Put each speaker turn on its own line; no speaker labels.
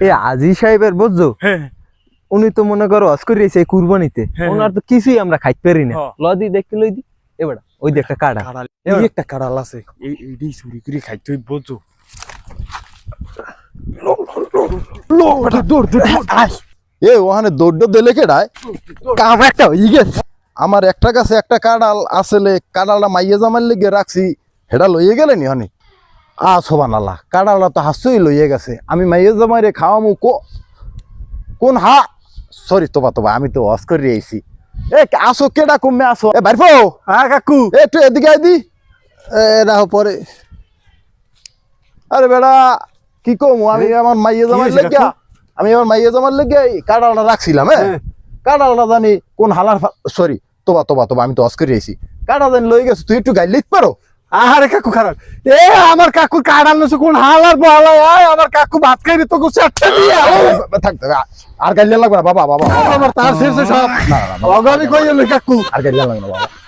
এ আজি সাহেবের বুঝছো উনি তো মনে করো হজ করিয়েছে এই কুরবানিতে ওনার তো কিছুই আমরা খাইতে পারি না লদি দেখতে লই দি এবারে ওই যে একটা কাড়া
এই একটা কাড়াল আছে এইডি চুরি করে খাইতে হইব বুঝছো
এ ওখানে দৌড় দিলে কেডায়
কাম একটা হই গেছে
আমার একটা কাছে একটা কাঁড়াল আসলে কাঁড়ালটা মাইয়ে জামার লেগে রাখছি হেডা লইয়ে গেলেন হনি সোবান আল্লাহ কাঁড়ালটা তো হাসই লইয়ে গেছে আমি মাইয়ে জামাইরে খাওয়ামু কোন হা সরি তোবা আমি তো ওয়াশ করে আইছি এ আসো কেডা কমে আসো এ বাইরফো
হ্যাঁ কাকু
এ তুই এদিকে আইদি রাহো পরে আরে বেড়া কি কমু আমি আমার মাইয়ে জামার লেগে আমি আমার মাইয়ে জামার লেগে কাঁড়ালটা রাখছিলাম হ্যাঁ কাঁড়ালটা জানি কোন হালার সরি তোবা আমি তো ওয়াশ করে আইছি কাঁড়া জানি লই গেছে তুই একটু গাইড লিখতে পারো
আরে কাকু খারাপ এ আমার কাকু কাড়াল নছে কোন হালার বহালা আয় আমার কাকু ভাত খাইবে তো কিছু একটা দিয়া
থাক আর গাইলে লাগবে না বাবা
আমার তার শেষে সব অগানি কই এলো কাকু
আর গাইলে লাগবে না বাবা